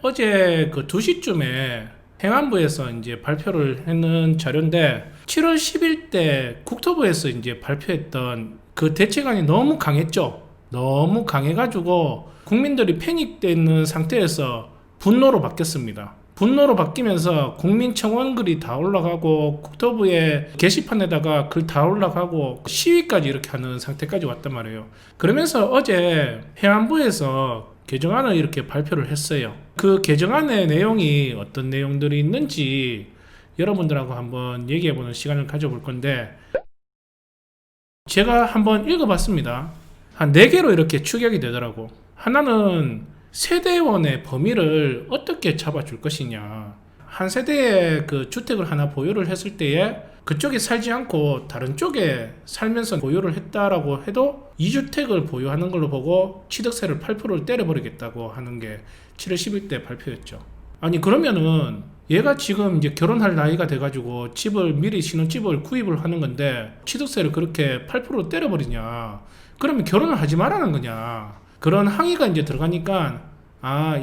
어제 그 2시쯤에 행안부에서 이제 발표를 했는 자료인데 7월 10일 때 국토부에서 이제 발표했던 그 대책안이 너무 강했죠. 너무 강해가지고 국민들이 패닉되어 있는 상태에서 분노로 바뀌었습니다. 분노로 바뀌면서 국민청원글이 다 올라가고 국토부의 게시판에다가 글 다 올라가고 시위까지 이렇게 하는 상태까지 왔단 말이에요. 그러면서 어제 행안부에서 개정안을 이렇게 발표를 했어요. 그 개정안의 내용이 어떤 내용들이 있는지 여러분들하고 한번 얘기해보는 시간을 가져볼 건데, 제가 한번 읽어봤습니다. 한 4개로 이렇게 축약이 되더라고. 하나는 세대원의 범위를 어떻게 잡아줄 것이냐. 한 세대의 그 주택을 하나 보유를 했을 때에 그쪽에 살지 않고 다른 쪽에 살면서 보유를 했다라고 해도 2주택을 보유하는 걸로 보고 취득세를 8%를 때려버리겠다고 하는 게 7월 10일 때 발표였죠. 아니 그러면은 얘가 지금 이제 결혼할 나이가 돼가지고 집을 미리 신혼집을 구입을 하는 건데 취득세를 그렇게 8%로 때려버리냐. 그러면 결혼을 하지 말라는 거냐. 그런 항의가 이제 들어가니까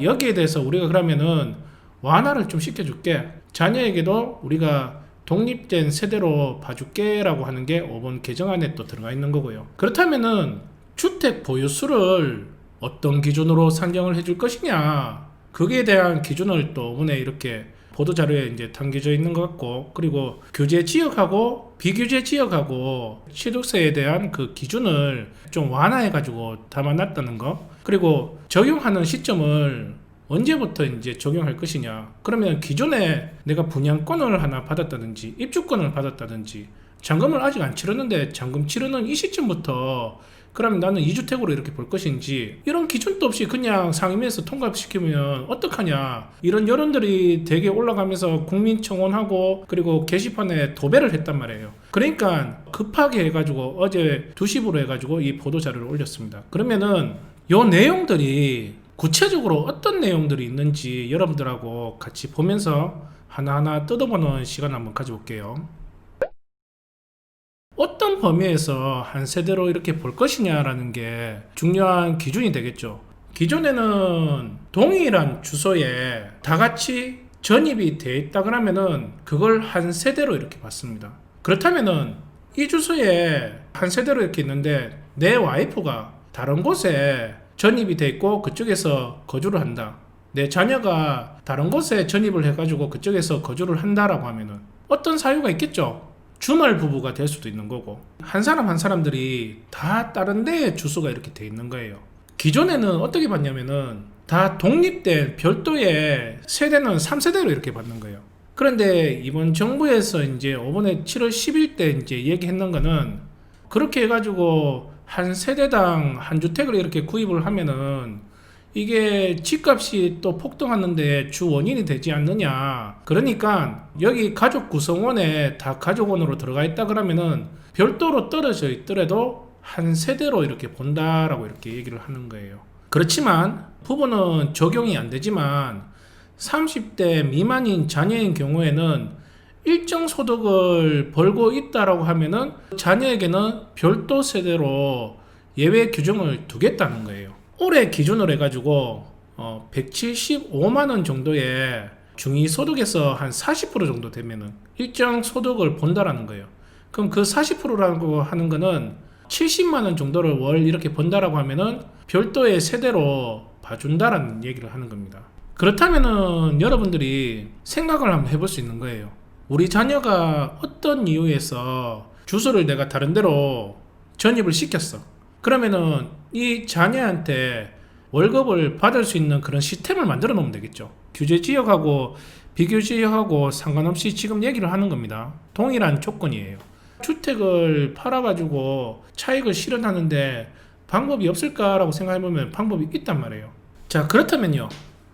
여기에 대해서 우리가 그러면은 완화를 좀 시켜줄게. 자녀에게도 우리가 독립된 세대로 봐줄게 라고 하는 게 5번 개정안에 또 들어가 있는 거고요. 그렇다면은 주택 보유수를 어떤 기준으로 산정을 해줄 것이냐, 거기에 대한 기준을 또 5번에 이렇게 보도자료에 이제 담겨져 있는 것 같고, 그리고 규제 지역하고 비규제 지역하고 취득세에 대한 그 기준을 좀 완화해가지고 담아놨다는 거, 그리고 적용하는 시점을 언제부터 이제 적용할 것이냐. 그러면 기존에 내가 분양권을 하나 받았다든지 입주권을 받았다든지 잔금을 아직 안 치렀는데 잔금 치르는 이 시점부터 그러면 나는 2주택으로 이렇게 볼 것인지, 이런 기준도 없이 그냥 상임위에서 통과시키면 어떡하냐, 이런 여론들이 되게 올라가면서 국민청원하고 그리고 게시판에 도배를 했단 말이에요. 그러니까 급하게 해가지고 어제 2시부로 해가지고 이 보도자료를 올렸습니다. 그러면은 요 내용들이 구체적으로 어떤 내용들이 있는지 여러분들하고 같이 보면서 하나하나 뜯어보는 시간 한번 가져볼게요. 어떤 범위에서 한 세대로 이렇게 볼 것이냐라는 게 중요한 기준이 되겠죠. 기존에는 동일한 주소에 다 같이 전입이 돼 있다 그러면은 그걸 한 세대로 이렇게 봤습니다. 그렇다면은 이 주소에 한 세대로 이렇게 있는데 내 와이프가 다른 곳에 전입이 돼 있고 그쪽에서 거주를 한다. 내 자녀가 다른 곳에 전입을 해가지고 그쪽에서 거주를 한다라고 하면은 어떤 사유가 있겠죠. 주말 부부가 될 수도 있는 거고, 한 사람 한 사람들이 다 다른 데에 주소가 이렇게 돼 있는 거예요. 기존에는 어떻게 봤냐면은 다 독립된 별도의 세대는 3세대로 이렇게 받는 거예요. 그런데 이번 정부에서 이제 이번에 7월 10일 때 이제 얘기했는 거는 그렇게 해가지고 한 세대당 한 주택을 이렇게 구입을 하면은 이게 집값이 또 폭등하는데 주 원인이 되지 않느냐. 그러니까 여기 가족 구성원에 다 가족원으로 들어가 있다 그러면은 별도로 떨어져 있더라도 한 세대로 이렇게 본다라고 이렇게 얘기를 하는 거예요. 그렇지만 부부는 적용이 안 되지만 30대 미만인 자녀인 경우에는 일정 소득을 벌고 있다라고 하면은 자녀에게는 별도 세대로 예외 규정을 두겠다는 거예요. 올해 기준으로 해가지고 175만원 정도의 중위소득에서 한 40% 정도 되면은 일정 소득을 본다라는 거예요. 그럼 그 40%라고 하는 거는 70만원 정도를 월 이렇게 번다라고 하면은 별도의 세대로 봐준다라는 얘기를 하는 겁니다. 그렇다면은 여러분들이 생각을 한번 해볼 수 있는 거예요. 우리 자녀가 어떤 이유에서 주소를 내가 다른 데로 전입을 시켰어. 그러면은 이 자녀한테 월급을 받을 수 있는 그런 시스템을 만들어 놓으면 되겠죠. 규제 지역하고 비규제 지역하고 상관없이 지금 얘기를 하는 겁니다. 동일한 조건이에요. 주택을 팔아가지고 차익을 실현하는데 방법이 없을까라고 생각해보면 방법이 있단 말이에요. 자, 그렇다면요,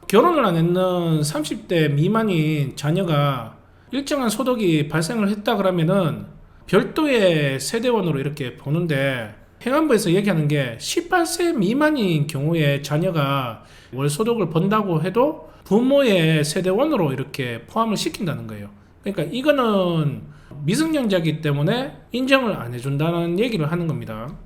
결혼을 안 했는 30대 미만인 자녀가 일정한 소득이 발생을 했다 그러면은 별도의 세대원으로 이렇게 보는데, 행안부에서 얘기하는 게 18세 미만인 경우에 자녀가 월 소득을 번다고 해도 부모의 세대원으로 이렇게 포함을 시킨다는 거예요. 그러니까 이거는 미성년자이기 때문에 인정을 안 해준다는 얘기를 하는 겁니다.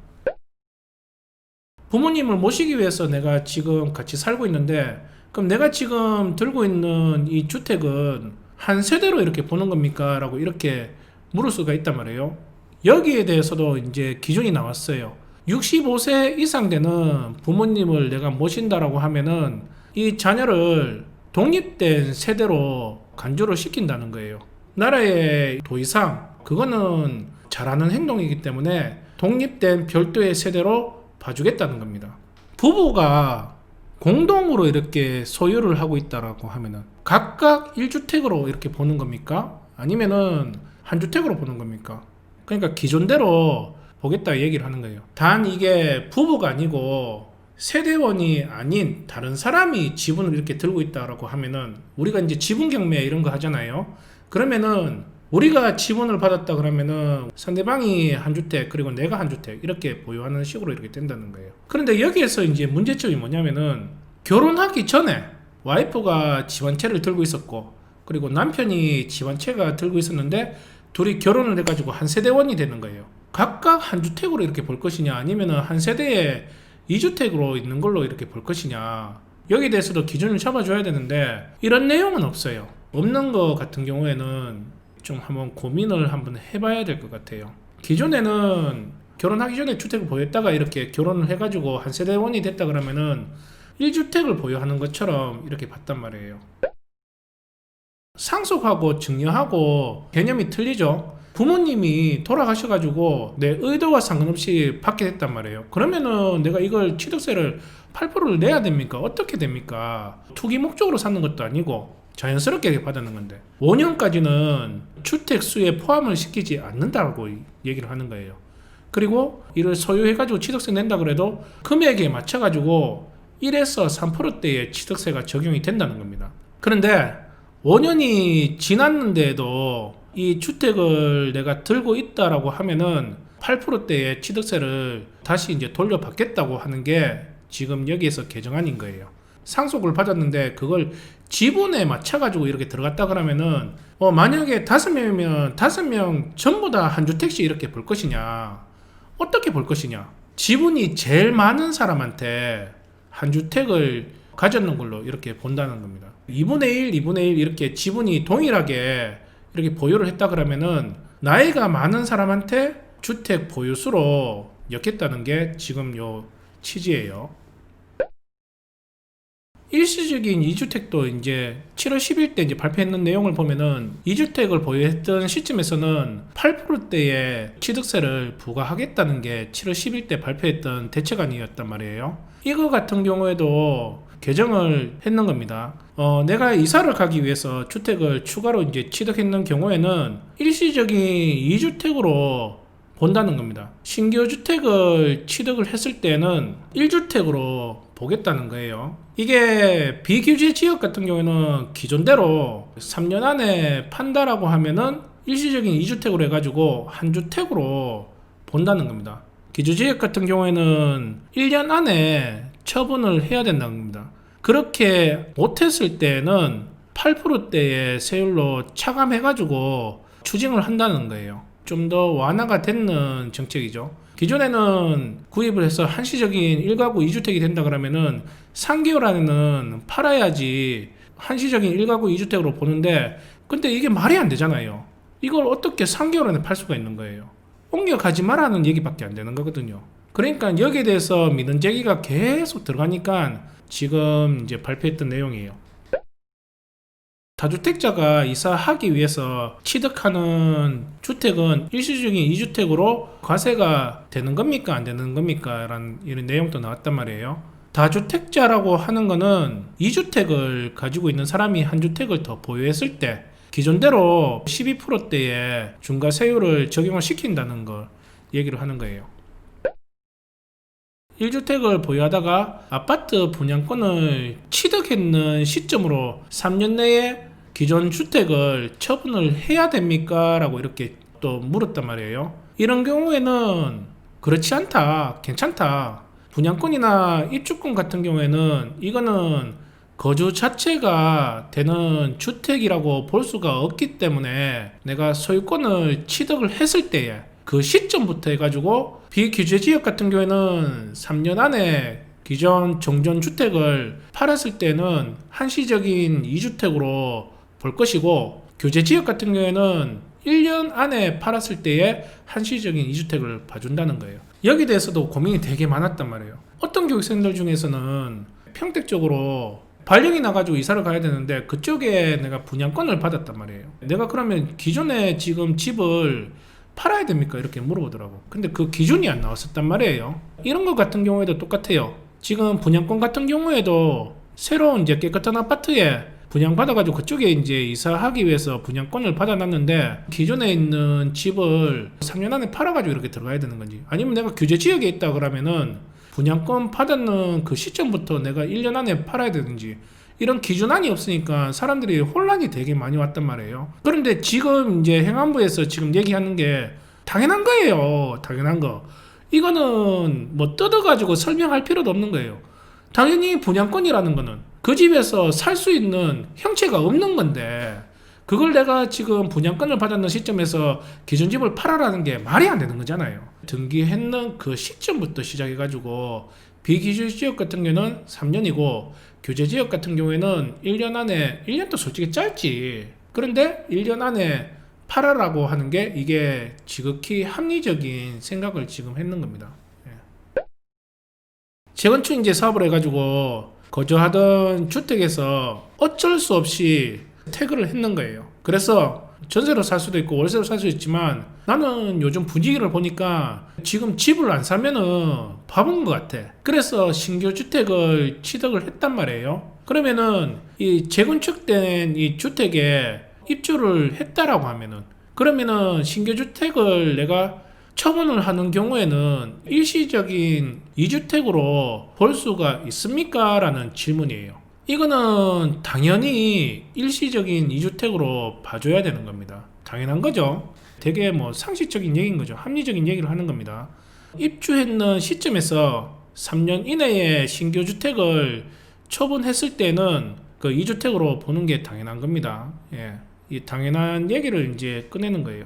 부모님을 모시기 위해서 내가 지금 같이 살고 있는데 그럼 내가 지금 들고 있는 이 주택은 한 세대로 이렇게 보는 겁니까? 라고 이렇게 물을 수가 있단 말이에요. 여기에 대해서도 이제 기준이 나왔어요. 65세 이상 되는 부모님을 내가 모신다라고 하면은 이 자녀를 독립된 세대로 간주를 시킨다는 거예요. 나라의 도의상 그거는 잘하는 행동이기 때문에 독립된 별도의 세대로 봐주겠다는 겁니다. 부부가 공동으로 이렇게 소유를 하고 있다라고 하면은 각각 1주택으로 이렇게 보는 겁니까? 아니면은 한 주택으로 보는 겁니까? 그러니까 기존대로 보겠다 얘기를 하는 거예요. 단 이게 부부가 아니고 세대원이 아닌 다른 사람이 지분을 이렇게 들고 있다라고 하면은 우리가 이제 지분 경매 이런 거 하잖아요. 그러면은 우리가 지분을 받았다 그러면은 상대방이 한 주택 그리고 내가 한 주택 이렇게 보유하는 식으로 이렇게 된다는 거예요. 그런데 여기에서 이제 문제점이 뭐냐면은 결혼하기 전에 와이프가 집안채를 들고 있었고 그리고 남편이 집안채가 들고 있었는데 둘이 결혼을 해가지고 한 세대원이 되는 거예요. 각각 한 주택으로 이렇게 볼 것이냐 아니면은 한 세대에 2주택으로 있는 걸로 이렇게 볼 것이냐 여기에 대해서도 기준을 잡아줘야 되는데 이런 내용은 없어요. 없는 거 같은 경우에는 좀 한번 고민을 한번 해봐야 될 것 같아요. 기존에는 결혼하기 전에 주택을 보유했다가 이렇게 결혼을 해가지고 한 세대원이 됐다 그러면은 1주택을 보유하는 것처럼 이렇게 봤단 말이에요. 상속하고 증여하고 개념이 틀리죠. 부모님이 돌아가셔가지고 내 의도와 상관없이 받게 됐단 말이에요. 그러면은 내가 이걸 취득세를 8%를 내야 됩니까? 어떻게 됩니까? 투기 목적으로 사는 것도 아니고 자연스럽게 받는 건데 5년까지는 주택수에 포함을 시키지 않는다고 얘기를 하는 거예요. 그리고 이를 소유해가지고 취득세 낸다 그래도 금액에 맞춰가지고 1에서 3%대의 취득세가 적용이 된다는 겁니다. 그런데 5년이 지났는데도 이 주택을 내가 들고 있다라고 하면은 8%대의 취득세를 다시 이제 돌려받겠다고 하는 게 지금 여기에서 개정안인 거예요. 상속을 받았는데 그걸 지분에 맞춰가지고 이렇게 들어갔다 그러면은 만약에 5명이면 5명 전부 다 한 주택씩 이렇게 볼 것이냐 어떻게 볼 것이냐 지분이 제일 많은 사람한테 한 주택을 가졌는 걸로 이렇게 본다는 겁니다. 2분의 1, 2분의 1 이렇게 지분이 동일하게 이렇게 보유를 했다 그러면은 나이가 많은 사람한테 주택 보유수로 엮겠다는 게 지금 요 취지예요. 일시적인 2주택도 이제 7월 10일 때 이제 발표했는 내용을 보면은 2주택을 보유했던 시점에서는 8%대의 취득세를 부과하겠다는 게 7월 10일 때 발표했던 대책안이었단 말이에요. 이거 같은 경우에도 개정을 했는 겁니다. 내가 이사를 가기 위해서 주택을 추가로 이제 취득했는 경우에는 일시적인 2주택으로 본다는 겁니다. 신규 주택을 취득을 했을 때는 1주택으로 보겠다는 거예요. 이게 비규제 지역 같은 경우에는 기존대로 3년 안에 판다라고 하면은 일시적인 2주택으로 해가지고 한 주택으로 본다는 겁니다. 기주지역 같은 경우에는 1년 안에 처분을 해야 된다는 겁니다. 그렇게 못했을 때는 8%대의 세율로 차감해가지고 추징을 한다는 거예요. 좀 더 완화가 되는 정책이죠. 기존에는 구입을 해서 한시적인 1가구 2주택이 된다 그러면은 3개월 안에는 팔아야지 한시적인 1가구 2주택으로 보는데 근데 이게 말이 안 되잖아요. 이걸 어떻게 3개월 안에 팔 수가 있는 거예요. 옮겨가지 말라는 얘기밖에 안 되는 거거든요. 그러니까 여기에 대해서 민원 제기가 계속 들어가니까 지금 이제 발표했던 내용이에요. 다주택자가 이사하기 위해서 취득하는 주택은 일시적인 2주택으로 과세가 되는 겁니까? 안 되는 겁니까? 라는 이런 내용도 나왔단 말이에요. 다주택자라고 하는 거는 2주택을 가지고 있는 사람이 한 주택을 더 보유했을 때 기존대로 12%대의 중과세율을 적용을 시킨다는 걸 얘기를 하는 거예요. 1주택을 보유하다가 아파트 분양권을 취득했는 시점으로 3년 내에 기존 주택을 처분을 해야 됩니까? 라고 이렇게 또 물었단 말이에요. 이런 경우에는 그렇지 않다, 괜찮다. 분양권이나 입주권 같은 경우에는 이거는 거주 자체가 되는 주택이라고 볼 수가 없기 때문에 내가 소유권을 취득을 했을 때에 그 시점부터 해가지고 비규제 지역 같은 경우에는 3년 안에 기존 정전주택을 팔았을 때는 한시적인 2주택으로 볼 것이고, 교제지역 같은 경우에는 1년 안에 팔았을 때에 한시적인 2주택을 봐준다는 거예요. 여기 대해서도 고민이 되게 많았단 말이에요. 어떤 교육생들 중에서는 평택 쪽으로 발령이 나가지고 이사를 가야 되는데 그쪽에 내가 분양권을 받았단 말이에요. 내가 그러면 기존에 지금 집을 팔아야 됩니까? 이렇게 물어보더라고. 근데 그 기준이 안 나왔었단 말이에요. 이런 것 같은 경우에도 똑같아요. 지금 분양권 같은 경우에도 새로운 이제 깨끗한 아파트에 분양받아가지고 그쪽에 이제 이사하기 위해서 분양권을 받아놨는데 기존에 있는 집을 3년 안에 팔아가지고 이렇게 들어가야 되는 건지, 아니면 내가 규제지역에 있다 그러면은 분양권 받았는 그 시점부터 내가 1년 안에 팔아야 되는지, 이런 기준안이 없으니까 사람들이 혼란이 되게 많이 왔단 말이에요. 그런데 지금 이제 행안부에서 지금 얘기하는 게 당연한 거예요. 당연한 거. 이거는 뭐 뜯어가지고 설명할 필요도 없는 거예요. 당연히 분양권이라는 거는 그 집에서 살 수 있는 형체가 없는 건데, 그걸 내가 지금 분양권을 받았는 시점에서 기존 집을 팔아라는 게 말이 안 되는 거잖아요. 등기했는 그 시점부터 시작해가지고 비기준 지역 같은 경우는 3년이고 교제 지역 같은 경우에는 1년 안에, 1년도 솔직히 짧지. 그런데 1년 안에 팔아라고 하는 게 이게 지극히 합리적인 생각을 지금 했는 겁니다. 재건축 이제 사업을 해가지고 거주하던 주택에서 어쩔 수 없이 태그를 했는 거예요. 그래서 전세로 살 수도 있고 월세로 살 수도 있지만 나는 요즘 분위기를 보니까 지금 집을 안 사면은 바본 것 같아. 그래서 신규 주택을 취득을 했단 말이에요. 그러면은 이 재건축된 이 주택에 입주를 했다라고 하면은, 그러면은 신규 주택을 내가 처분을 하는 경우에는 일시적인 2주택으로 볼 수가 있습니까? 라는 질문이에요. 이거는 당연히 일시적인 2주택으로 봐줘야 되는 겁니다. 당연한 거죠. 되게 뭐 상식적인 얘기인 거죠. 합리적인 얘기를 하는 겁니다. 입주했는 시점에서 3년 이내에 신규 주택을 처분했을 때는 그 2주택으로 보는 게 당연한 겁니다. 예. 이 당연한 얘기를 이제 꺼내는 거예요.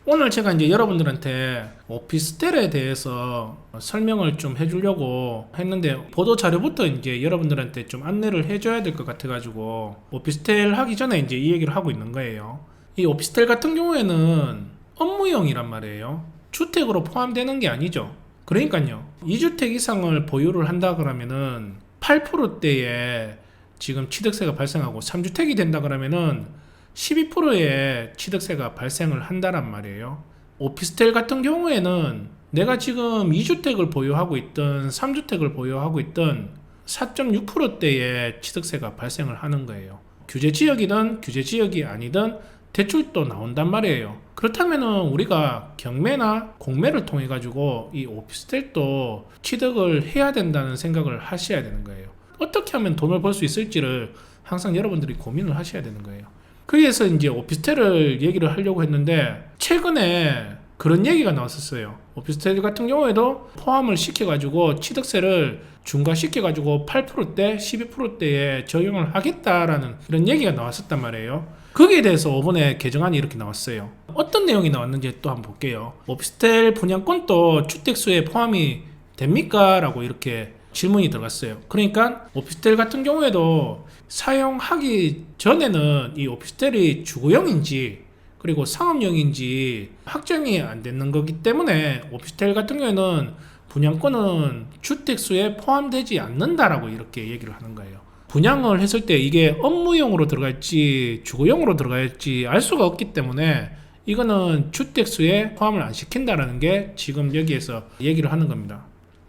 오늘 제가 이제 여러분들한테 오피스텔에 대해서 설명을 좀 해주려고 했는데, 보도 자료부터 이제 여러분들한테 좀 안내를 해줘야 될 것 같아가지고 오피스텔 하기 전에 이제 이 얘기를 하고 있는 거예요. 이 오피스텔 같은 경우에는 업무용이란 말이에요. 주택으로 포함되는 게 아니죠. 그러니까요, 2주택 이상을 보유를 한다 그러면은 8%대에 지금 취득세가 발생하고 3주택이 된다 그러면은 12%의 취득세가 발생을 한다란 말이에요. 오피스텔 같은 경우에는 내가 지금 2주택을 보유하고 있든 3주택을 보유하고 있든 4.6%대의 취득세가 발생을 하는 거예요. 규제지역이든 규제지역이 아니든 대출도 나온단 말이에요. 그렇다면 우리가 경매나 공매를 통해 가지고 이 오피스텔도 취득을 해야 된다는 생각을 하셔야 되는 거예요. 어떻게 하면 돈을 벌 수 있을지를 항상 여러분들이 고민을 하셔야 되는 거예요. 거기에서 이제 오피스텔을 얘기를 하려고 했는데, 최근에 그런 얘기가 나왔었어요. 오피스텔 같은 경우에도 포함을 시켜가지고 취득세를 중과시켜가지고 8%대, 12%대에 적용을 하겠다라는 그런 얘기가 나왔었단 말이에요. 거기에 대해서 이번에 개정안이 이렇게 나왔어요. 어떤 내용이 나왔는지 또 한번 볼게요. 오피스텔 분양권도 주택수에 포함이 됩니까? 라고 이렇게 질문이 들어갔어요. 그러니까 오피스텔 같은 경우에도 사용하기 전에는 이 오피스텔이 주거용인지 그리고 상업용인지 확정이 안 되는 거기 때문에 오피스텔 같은 경우에는 분양권은 주택수에 포함되지 않는다라고 이렇게 얘기를 하는 거예요. 분양을 했을 때 이게 업무용으로 들어갈지 주거용으로 들어갈지 알 수가 없기 때문에 이거는 주택수에 포함을 안 시킨다라는 게 지금 여기에서 얘기를 하는 겁니다.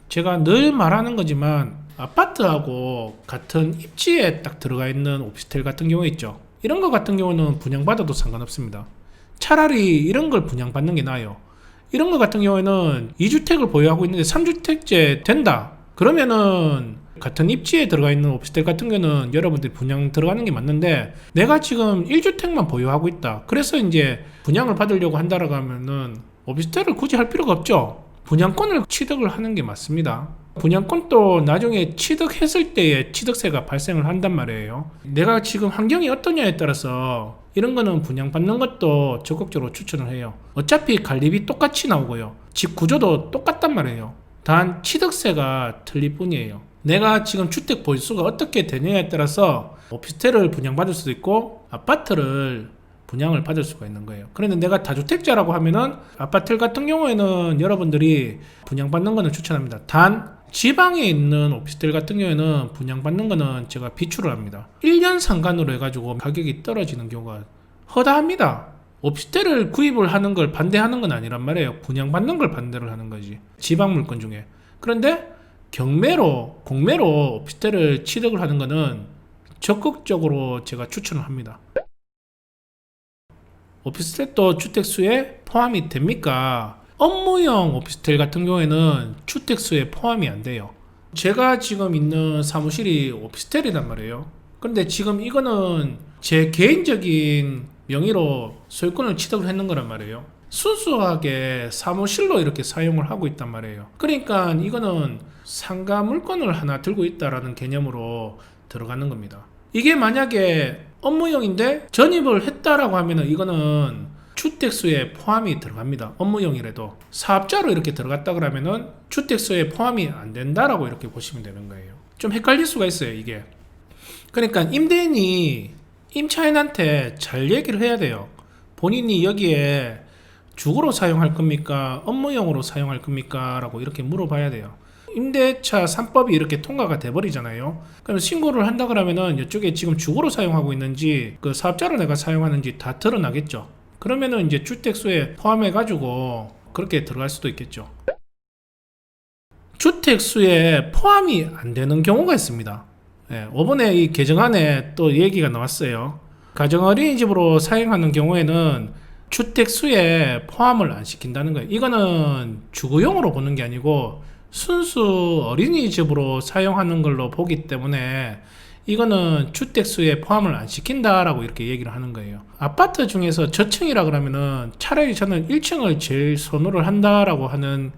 제가 늘 말하는 거지만 아파트하고 같은 입지에 딱 들어가 있는 오피스텔 같은 경우 있죠. 이런 거 같은 경우는 분양받아도 상관없습니다. 차라리 이런 걸 분양받는 게 나아요. 이런 거 같은 경우에는 2주택을 보유하고 있는데 3주택제 된다. 그러면은 같은 입지에 들어가 있는 오피스텔 같은 경우는 여러분들이 분양 들어가는 게 맞는데, 내가 지금 1주택만 보유하고 있다. 그래서 이제 분양을 받으려고 한다라고 하면은 오피스텔을 굳이 할 필요가 없죠. 분양권을 취득을 하는 게 맞습니다. 분양권도 나중에 취득했을 때에 취득세가 발생을 한단 말이에요. 내가 지금 환경이 어떠냐에 따라서 이런 거는 분양받는 것도 적극적으로 추천을 해요. 어차피 관리비 똑같이 나오고요. 집 구조도 똑같단 말이에요. 단 취득세가 틀릴 뿐이에요. 내가 지금 주택 보유수가 어떻게 되느냐에 따라서 오피스텔을 분양받을 수도 있고 아파트를 분양을 받을 수가 있는 거예요. 그런데 내가 다주택자라고 하면은 아파트 같은 경우에는 여러분들이 분양받는 거는 추천합니다. 단 지방에 있는 오피스텔 같은 경우에는 분양받는 거는 제가 비추를 합니다. 1년 상간으로 해가지고 가격이 떨어지는 경우가 허다합니다. 오피스텔을 구입을 하는 걸 반대하는 건 아니란 말이에요. 분양받는 걸 반대를 하는 거지. 지방 물건 중에. 그런데 경매로, 공매로 오피스텔을 취득을 하는 거는 적극적으로 제가 추천을 합니다. 오피스텔도 주택수에 포함이 됩니까? 업무용 오피스텔 같은 경우에는 주택수에 포함이 안 돼요. 제가 지금 있는 사무실이 오피스텔이란 말이에요. 그런데 지금 이거는 제 개인적인 명의로 소유권을 취득을 했는 거란 말이에요. 순수하게 사무실로 이렇게 사용을 하고 있단 말이에요. 그러니까 이거는 상가 물건을 하나 들고 있다라는 개념으로 들어가는 겁니다. 이게 만약에 업무용인데 전입을 했다라고 하면은 이거는 주택수에 포함이 들어갑니다. 업무용이라도 사업자로 이렇게 들어갔다 그러면은 주택수에 포함이 안 된다라고 이렇게 보시면 되는 거예요. 좀 헷갈릴 수가 있어요, 이게. 그러니까 임대인이 임차인한테 잘 얘기를 해야 돼요. 본인이 여기에 주거로 사용할 겁니까? 업무용으로 사용할 겁니까? 라고 이렇게 물어봐야 돼요. 임대차 3법이 이렇게 통과가 돼버리잖아요. 그럼 신고를 한다 그러면은 이쪽에 지금 주거로 사용하고 있는지 그 사업자로 내가 사용하는지 다 드러나겠죠. 그러면은 이제 주택수에 포함해가지고 그렇게 들어갈 수도 있겠죠. 주택수에 포함이 안 되는 경우가 있습니다. 네, 이번에 이 개정안에 또 얘기가 나왔어요. 가정어린이집으로 사용하는 경우에는 주택수에 포함을 안 시킨다는 거예요. 이거는 주거용으로 보는 게 아니고 순수 어린이집으로 사용하는 걸로 보기 때문에 이거는 주택수에 포함을 안 시킨다라고 이렇게 얘기를 하는 거예요. 아파트 중에서 저층이라 그러면은 차라리 저는 1층을 제일 선호를 한다라고 하는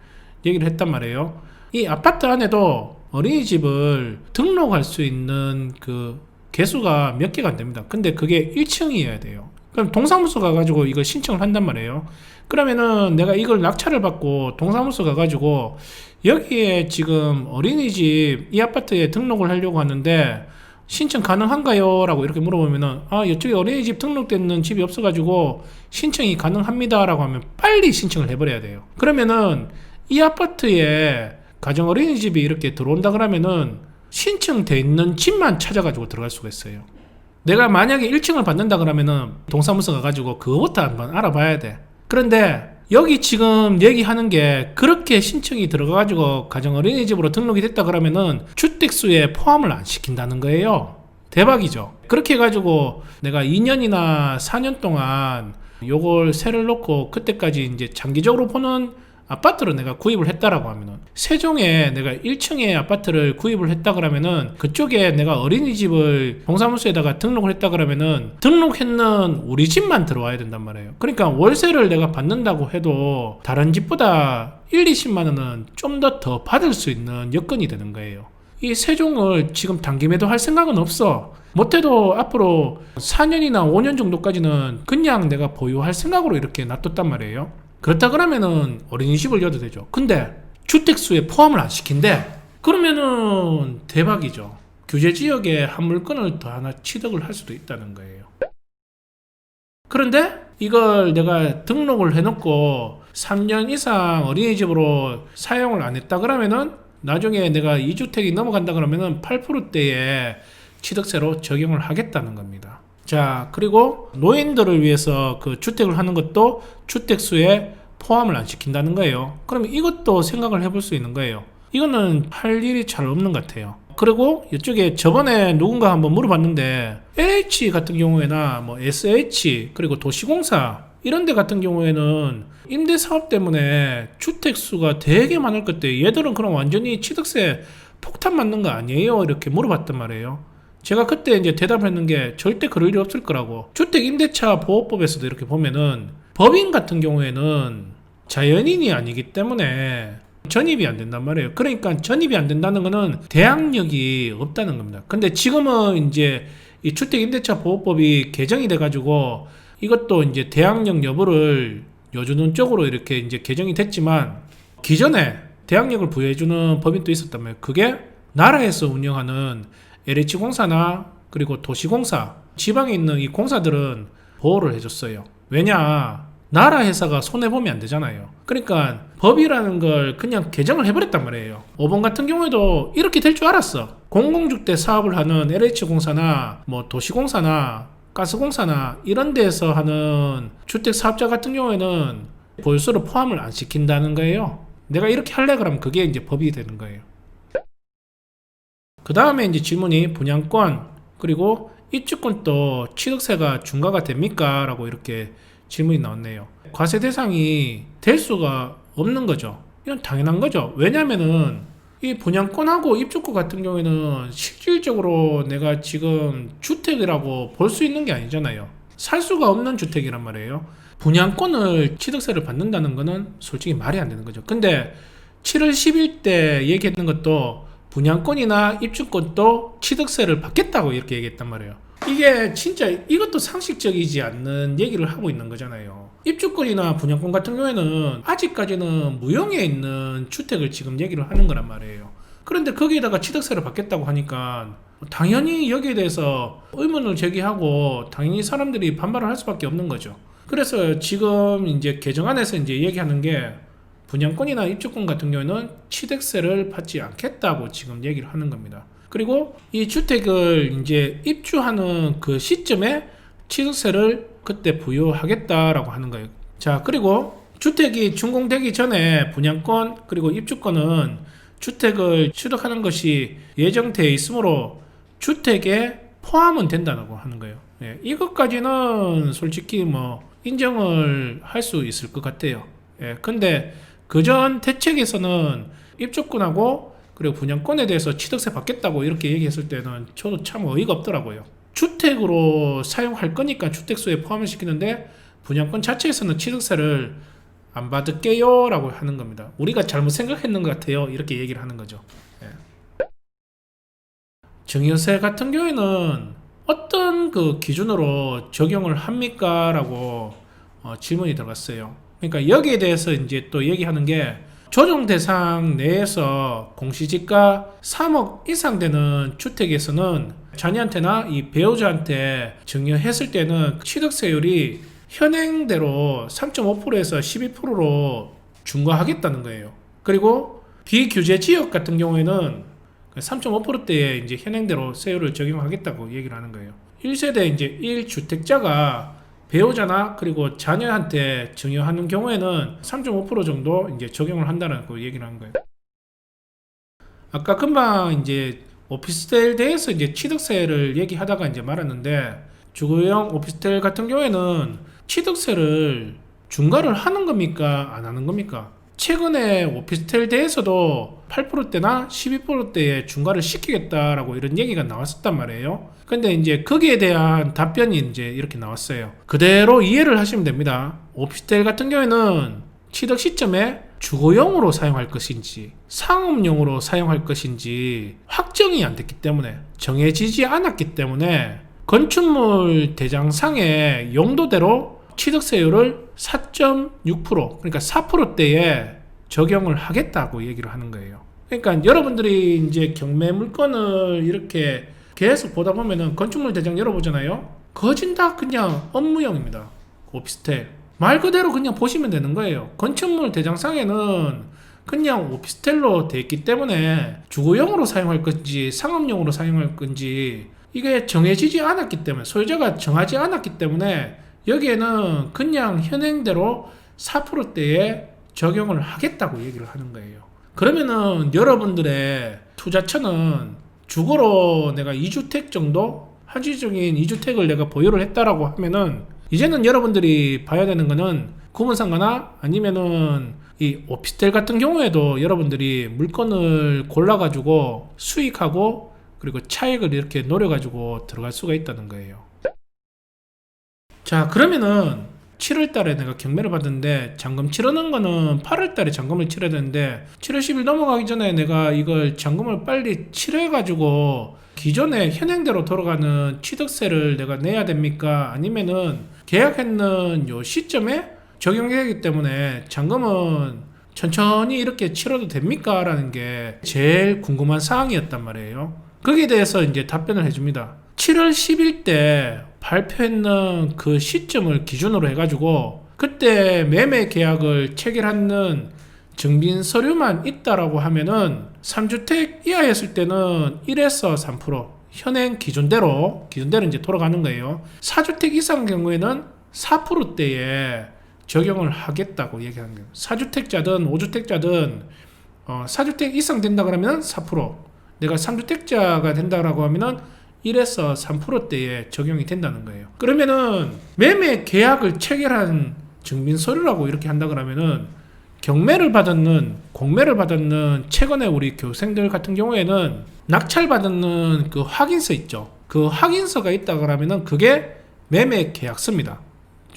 얘기를 했단 말이에요. 이 아파트 안에도 어린이집을 등록할 수 있는 그 개수가 몇 개가 안 됩니다. 근데 그게 1층이어야 돼요. 그럼 동사무소 가가지고 이걸 신청을 한단 말이에요. 그러면은 내가 이걸 낙찰을 받고 동사무소 가가지고 여기에 지금 어린이집 이 아파트에 등록을 하려고 하는데 신청 가능한가요? 라고 이렇게 물어보면은 이쪽에 어린이집 등록되는 집이 없어가지고 신청이 가능합니다 라고 하면 빨리 신청을 해버려야 돼요. 그러면은 이 아파트에 가정 어린이집이 이렇게 들어온다 그러면은 신청돼 있는 집만 찾아가지고 들어갈 수가 있어요. 내가 만약에 1층을 받는다 그러면은 동사무소 가가지고 그거부터 한번 알아봐야 돼. 그런데 여기 지금 얘기하는 게 그렇게 신청이 들어가가지고 가정 어린이집으로 등록이 됐다 그러면은 주택수에 포함을 안 시킨다는 거예요. 대박이죠. 그렇게 해가지고 내가 2년이나 4년 동안 요걸 세를 놓고 그때까지 이제 장기적으로 보는 아파트를 내가 구입을 했다라고 하면은 세종에 내가 1층에 아파트를 구입을 했다 그러면은 그쪽에 내가 어린이집을 동사무소에다가 등록을 했다 그러면은 등록했는 우리 집만 들어와야 된단 말이에요. 그러니까 월세를 내가 받는다고 해도 다른 집보다 1, 20만 원은 좀 더 받을 수 있는 여건이 되는 거예요. 이 세종을 지금 단기매도 할 생각은 없어. 못해도 앞으로 4년이나 5년 정도까지는 그냥 내가 보유할 생각으로 이렇게 놔뒀단 말이에요. 그렇다 그러면은 어린이집을 여도 되죠. 근데 주택수에 포함을 안 시킨대. 그러면은 대박이죠. 규제지역에 한 물건을 더 하나 취득을 할 수도 있다는 거예요. 그런데 이걸 내가 등록을 해놓고 3년 이상 어린이집으로 사용을 안 했다 그러면은 나중에 내가 2주택이 넘어간다 그러면은 8%대의 취득세로 적용을 하겠다는 겁니다. 자, 그리고 노인들을 위해서 그 주택을 하는 것도 주택수에 포함을 안 시킨다는 거예요. 그러면 이것도 생각을 해볼 수 있는 거예요. 이거는 할 일이 잘 없는 것 같아요. 그리고 이쪽에 저번에 누군가 한번 물어봤는데 LH 같은 경우에나 뭐 SH 그리고 도시공사 이런 데 같은 경우에는 임대사업 때문에 주택수가 되게 많을 것 같아요. 얘들은 그럼 완전히 취득세 폭탄 맞는 거 아니에요? 이렇게 물어봤단 말이에요. 제가 그때 이제 대답했는 게 절대 그럴 일이 없을 거라고. 주택임대차 보호법에서도 이렇게 보면은 법인 같은 경우에는 자연인이 아니기 때문에 전입이 안 된단 말이에요. 그러니까 전입이 안 된다는 거는 대항력이 없다는 겁니다. 근데 지금은 이제 이 주택임대차 보호법이 개정이 돼가지고 이것도 이제 대항력 여부를 여주는 쪽으로 이렇게 이제 개정이 됐지만 기존에 대항력을 부여해주는 법인도 있었단 말이에요. 그게 나라에서 운영하는 LH공사나 그리고 도시공사, 지방에 있는 이 공사들은 보호를 해줬어요. 왜냐? 나라 회사가 손해보면 안 되잖아요. 그러니까 법이라는 걸 그냥 개정을 해버렸단 말이에요. 5번 같은 경우에도 이렇게 될 줄 알았어. 공공주택 사업을 하는 LH공사나 뭐 도시공사나 가스공사나 이런 데서 하는 주택사업자 같은 경우에는 보유소를 포함을 안 시킨다는 거예요. 내가 이렇게 할래 그러면 그게 이제 법이 되는 거예요. 그 다음에 이제 질문이 분양권 그리고 입주권도 취득세가 중과가 됩니까? 라고 이렇게 질문이 나왔네요. 과세 대상이 될 수가 없는 거죠. 이건 당연한 거죠. 왜냐면은 이 분양권하고 입주권 같은 경우에는 실질적으로 내가 지금 주택이라고 볼 수 있는 게 아니잖아요. 살 수가 없는 주택이란 말이에요. 분양권을 취득세를 받는다는 거는 솔직히 말이 안 되는 거죠. 근데 7월 10일 때 얘기했던 것도 분양권이나 입주권도 취득세를 받겠다고 이렇게 얘기했단 말이에요. 이게 진짜 이것도 상식적이지 않는 얘기를 하고 있는 거잖아요. 입주권이나 분양권 같은 경우에는 아직까지는 무형에 있는 주택을 지금 얘기를 하는 거란 말이에요. 그런데 거기에다가 취득세를 받겠다고 하니까 당연히 여기에 대해서 의문을 제기하고 당연히 사람들이 반발을 할 수밖에 없는 거죠. 그래서 지금 이제 개정안에서 이제 얘기하는 게 분양권이나 입주권 같은 경우에는 취득세를 받지 않겠다고 지금 얘기를 하는 겁니다. 그리고 이 주택을 이제 입주하는 그 시점에 취득세를 그때 부여하겠다라고 하는 거예요. 자, 그리고 주택이 준공되기 전에 분양권 그리고 입주권은 주택을 취득하는 것이 예정되어 있으므로 주택에 포함은 된다고 하는 거예요. 예, 이것까지는 솔직히 뭐 인정을 할 수 있을 것 같아요. 예, 근데 그전 대책에서는 입주권하고 그리고 분양권에 대해서 취득세 받겠다고 이렇게 얘기했을 때는 저도 참 어이가 없더라고요. 주택으로 사용할 거니까 주택수에 포함을 시키는데 분양권 자체에서는 취득세를 안 받을게요 라고 하는 겁니다. 우리가 잘못 생각했는 것 같아요. 이렇게 얘기를 하는 거죠. 예. 증여세 같은 경우에는 어떤 그 기준으로 적용을 합니까? 라고 질문이 들어갔어요. 그러니까 여기에 대해서 이제 또 얘기하는 게 조정 대상 내에서 공시지가 3억 이상 되는 주택에서는 자녀한테나 이 배우자한테 증여했을 때는 취득세율이 현행대로 3.5%에서 12%로 중과하겠다는 거예요. 그리고 비규제 지역 같은 경우에는 3.5%대에 이제 현행대로 세율을 적용하겠다고 얘기를 하는 거예요. 1세대 이제 1주택자가 배우자나 그리고 자녀한테 증여하는 경우에는 3.5% 정도 이제 적용을 한다는 거 얘기를 하는 거예요. 아까 금방 이제 오피스텔 대해서 이제 취득세를 얘기하다가 이제 말았는데 주거용 오피스텔 같은 경우에는 취득세를 중과를 하는 겁니까? 안 하는 겁니까? 최근에 오피스텔 대에서도 8%대나 12%대에 중과를 시키겠다라고 이런 얘기가 나왔었단 말이에요. 근데 이제 거기에 대한 답변이 이제 이렇게 나왔어요. 그대로 이해를 하시면 됩니다. 오피스텔 같은 경우에는 취득 시점에 주거용으로 사용할 것인지 상업용으로 사용할 것인지 확정이 안 됐기 때문에 정해지지 않았기 때문에 건축물 대장상의 용도대로 취득세율을 4.6% 그러니까 4%대에 적용을 하겠다고 얘기를 하는 거예요. 그러니까 여러분들이 이제 경매 물건을 이렇게 계속 보다 보면은 건축물 대장 열어보잖아요. 거진 다 그냥 업무용입니다. 오피스텔 말 그대로 그냥 보시면 되는 거예요. 건축물 대장상에는 그냥 오피스텔로 돼 있기 때문에 주거용으로 사용할 건지 상업용으로 사용할 건지 이게 정해지지 않았기 때문에 소유자가 정하지 않았기 때문에 여기에는 그냥 현행대로 4%대에 적용을 하겠다고 얘기를 하는 거예요. 그러면은 여러분들의 투자처는 주거로 내가 2주택 정도 한시적인 2주택을 내가 보유를 했다라고 하면은 이제는 여러분들이 봐야 되는 거는 구분상가나 아니면은 이 오피스텔 같은 경우에도 여러분들이 물건을 골라가지고 수익하고 그리고 차익을 이렇게 노려가지고 들어갈 수가 있다는 거예요. 자, 그러면은 7월달에 내가 경매를 받았는데 잔금 치르는 거는 8월달에 잔금을 치러야 되는데 7월 10일 넘어가기 전에 내가 이걸 잔금을 빨리 치러가지고 기존의 현행대로 돌아가는 취득세를 내가 내야 됩니까? 아니면은 계약했는 요 시점에 적용해야 하기 때문에 잔금은 천천히 이렇게 치러도 됩니까? 라는 게 제일 궁금한 사항이었단 말이에요. 거기에 대해서 이제 답변을 해줍니다. 7월 10일 때 발표했는 그 시점을 기준으로 해가지고 그때 매매 계약을 체결하는 증빙 서류만 있다라고 하면은 3주택 이하였을 때는 1에서 3% 현행 기준대로 이제 돌아가는 거예요. 4주택 이상 경우에는 4%대에 적용을 하겠다고 얘기하는 거예요. 4주택자든 5주택자든 4주택 이상 된다 그러면 4%, 내가 3주택자가 된다라고 하면은 1에서 3%대에 적용이 된다는 거예요. 그러면은 매매 계약을 체결한 증빙 서류라고 이렇게 한다 그러면은 경매를 받았는, 공매를 받았는 최근에 우리 교생들 같은 경우에는 낙찰받았는 그 확인서 있죠. 그 확인서가 있다 그러면은 그게 매매 계약서입니다.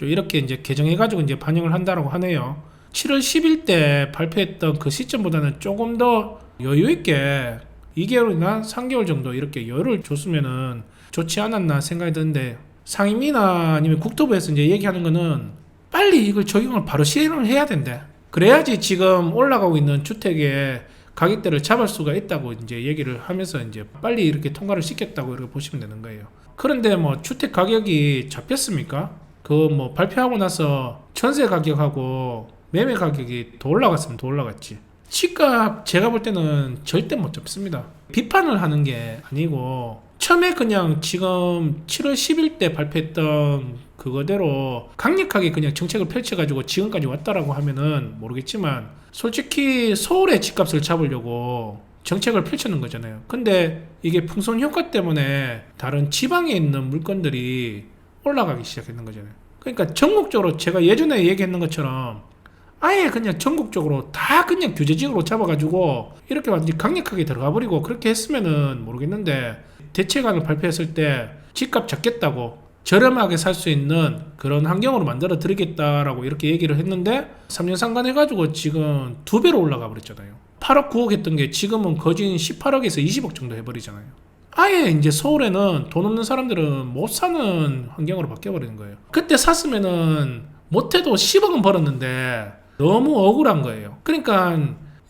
이렇게 이제 개정해가지고 이제 반영을 한다라고 하네요. 7월 10일 때 발표했던 그 시점보다는 조금 더 여유있게 2개월이나 3개월 정도 이렇게 여유를 줬으면은 좋지 않았나 생각이 드는데, 상임위나 아니면 국토부에서 이제 얘기하는 거는 빨리 이걸 적용을 바로 시행을 해야 된대. 그래야지 지금 올라가고 있는 주택의 가격대를 잡을 수가 있다고 이제 얘기를 하면서 이제 빨리 이렇게 통과를 시켰다고 이렇게 보시면 되는 거예요. 그런데 뭐 주택 가격이 잡혔습니까? 그 뭐 발표하고 나서 전세 가격하고 매매 가격이 더 올라갔으면 더 올라갔지. 집값 제가 볼 때는 절대 못 잡습니다. 비판을 하는 게 아니고 처음에 그냥 지금 7월 10일 때 발표했던 그거대로 강력하게 그냥 정책을 펼쳐가지고 지금까지 왔다라고 하면은 모르겠지만, 솔직히 서울의 집값을 잡으려고 정책을 펼치는 거잖아요. 근데 이게 풍선 효과 때문에 다른 지방에 있는 물건들이 올라가기 시작했는 거잖아요. 그러니까 전국적으로 제가 예전에 얘기했는 것처럼 아예 그냥 전국적으로 다 그냥 규제지역으로 잡아가지고 이렇게 완전히 강력하게 들어가 버리고 그렇게 했으면은 모르겠는데, 대책안을 발표했을 때 집값 잡겠다고 저렴하게 살 수 있는 그런 환경으로 만들어 드리겠다라고 이렇게 얘기를 했는데 3년 상관해가지고 지금 2배로 올라가 버렸잖아요. 8억 9억 했던 게 지금은 거진 18억에서 20억 정도 해버리잖아요. 아예 이제 서울에는 돈 없는 사람들은 못 사는 환경으로 바뀌어버리는 거예요. 그때 샀으면은 못해도 10억은 벌었는데 너무 억울한 거예요. 그러니까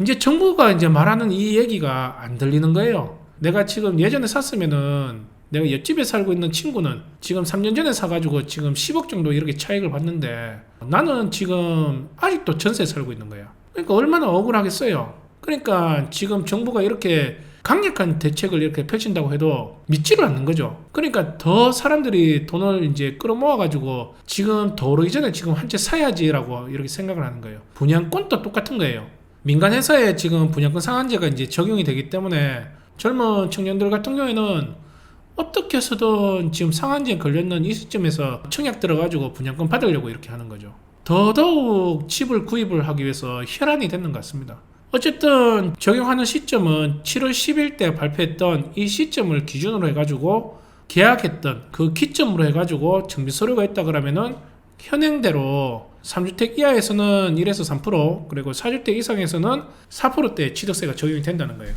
이제 정부가 이제 말하는 이 얘기가 안 들리는 거예요. 내가 지금 예전에 샀으면은 내가 옆집에 살고 있는 친구는 지금 3년 전에 사가지고 지금 10억 정도 이렇게 차익을 받는데 나는 지금 아직도 전세에 살고 있는 거야. 그러니까 얼마나 억울하겠어요. 그러니까 지금 정부가 이렇게 강력한 대책을 이렇게 펼친다고 해도 믿지를 않는 거죠. 그러니까 더 사람들이 돈을 이제 끌어모아가지고 지금 더 오르기 전에 지금 한 채 사야지라고 이렇게 생각을 하는 거예요. 분양권도 똑같은 거예요. 민간 회사에 지금 분양권 상한제가 이제 적용이 되기 때문에 젊은 청년들 같은 경우에는 어떻게 해서든 지금 상한제에 걸렸는 이 시점에서 청약 들어가지고 분양권 받으려고 이렇게 하는 거죠. 더더욱 집을 구입을 하기 위해서 혈안이 되는 것 같습니다. 어쨌든 적용하는 시점은 7월 10일 때 발표했던 이 시점을 기준으로 해가지고 계약했던 그 기점으로 해가지고 정비서류가 있다 그러면은 현행대로 3주택 이하에서는 1에서 3%, 그리고 4주택 이상에서는 4%대 취득세가 적용이 된다는 거예요.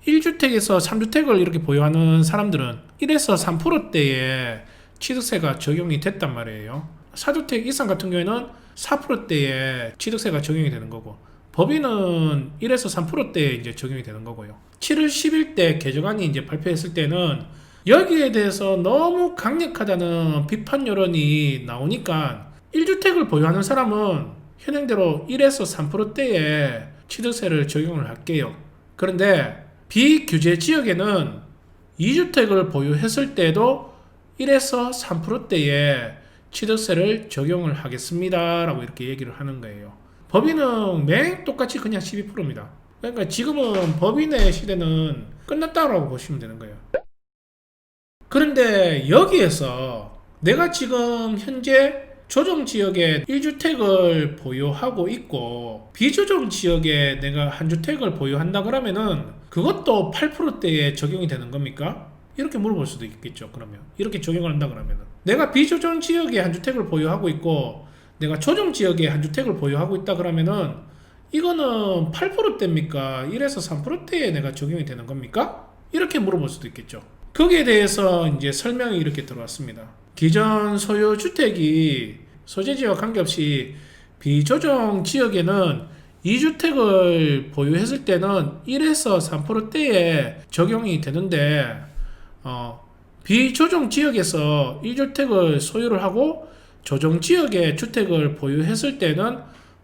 1주택에서 3주택을 이렇게 보유하는 사람들은 1에서 3%대의 취득세가 적용이 됐단 말이에요. 4주택 이상 같은 경우에는 4%대의 취득세가 적용이 되는 거고, 법인은 1에서 3%대에 이제 적용이 되는 거고요. 7월 10일 때 개정안이 이제 발표했을 때는 여기에 대해서 너무 강력하다는 비판 여론이 나오니까 1주택을 보유하는 사람은 현행대로 1에서 3%대의 취득세를 적용을 할게요. 그런데 비규제 지역에는 2주택을 보유했을 때도 1에서 3%대의 취득세를 적용을 하겠습니다 라고 이렇게 얘기를 하는 거예요. 법인은 매일 똑같이 그냥 12%입니다. 그러니까 지금은 법인의 시대는 끝났다고 보시면 되는 거예요. 그런데 여기에서 내가 지금 현재 조정지역에 1주택을 보유하고 있고 비조정지역에 내가 한 주택을 보유한다 그러면은 그것도 8%대에 적용이 되는 겁니까? 이렇게 물어볼 수도 있겠죠. 그러면 이렇게 적용을 한다 그러면은 내가 비조정지역에 한 주택을 보유하고 있고 내가 조정지역에 한 주택을 보유하고 있다 그러면은 이거는 8%대입니까? 1에서 3%대에 내가 적용이 되는 겁니까? 이렇게 물어볼 수도 있겠죠. 거기에 대해서 이제 설명이 이렇게 들어왔습니다. 기존 소유주택이 소재지와 관계없이 비조정 지역에는 2주택을 보유했을 때는 1에서 3%대에 적용이 되는데 비조정 지역에서 1주택을 소유를 하고 조정 지역에 주택을 보유했을 때는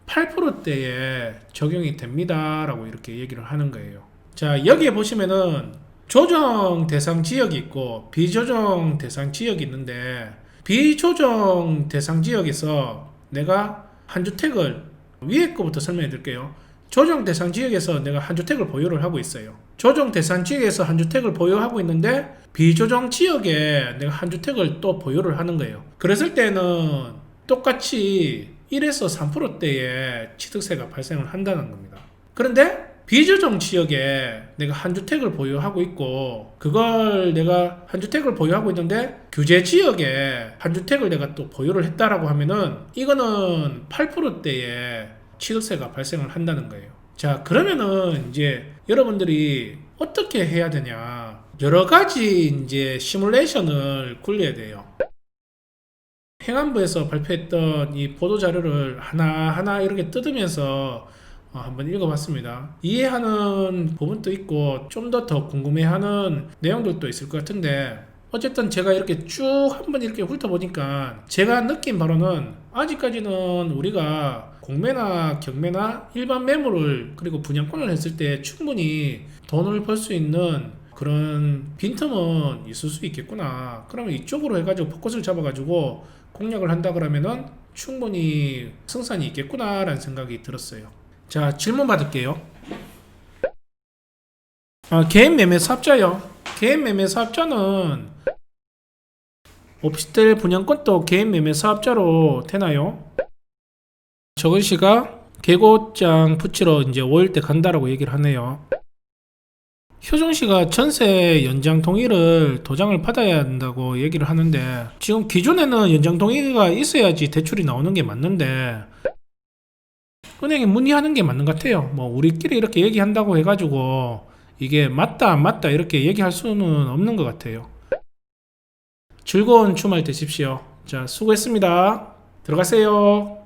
8%대에 적용이 됩니다 라고 이렇게 얘기를 하는 거예요. 자, 여기에 보시면은 조정 대상 지역이 있고 비조정 대상 지역이 있는데, 비조정 대상 지역에서 내가 한 주택을, 위에 거부터 설명해 드릴게요. 조정 대상 지역에서 내가 한 주택을 보유를 하고 있어요. 조정 대상 지역에서 한 주택을 보유하고 있는데 비조정 지역에 내가 한 주택을 또 보유를 하는 거예요. 그랬을 때는 똑같이 1에서 3%대의 취득세가 발생을 한다는 겁니다. 그런데 비조정 지역에 내가 한 주택을 보유하고 있고, 그걸 내가 한 주택을 보유하고 있는데 규제 지역에 한 주택을 내가 또 보유를 했다라고 하면은 이거는 8%대의 취득세가 발생을 한다는 거예요. 자, 그러면은 이제 여러분들이 어떻게 해야 되냐, 여러 가지 이제 시뮬레이션을 굴려야 돼요. 행안부에서 발표했던 이 보도자료를 하나하나 이렇게 뜯으면서 한번 읽어봤습니다. 이해하는 부분도 있고 좀 더 궁금해하는 내용들도 있을 것 같은데, 어쨌든 제가 이렇게 쭉 한번 이렇게 훑어보니까 제가 느낀 바로는 아직까지는 우리가 공매나 경매나 일반 매물을 그리고 분양권을 했을 때 충분히 돈을 벌 수 있는 그런 빈틈은 있을 수 있겠구나. 그러면 이쪽으로 해가지고 포커스를 잡아가지고 공략을 한다 그러면은 충분히 승산이 있겠구나 라는 생각이 들었어요. 자, 질문 받을게요. 개인 매매 사업자요. 개인 매매 사업자는 오피스텔 분양권도 개인 매매 사업자로 되나요? 적은 씨가 계고장 붙이러 이제 5일 때 간다라고 얘기를 하네요. 효정 씨가 전세 연장 동의를 도장을 받아야 한다고 얘기를 하는데, 지금 기존에는 연장 동의가 있어야지 대출이 나오는 게 맞는데 은행에 문의하는 게 맞는 것 같아요. 뭐 우리끼리 이렇게 얘기한다고 해가지고 이게 맞다 안 맞다 이렇게 얘기할 수는 없는 것 같아요. 즐거운 주말 되십시오. 자, 수고했습니다. 들어가세요.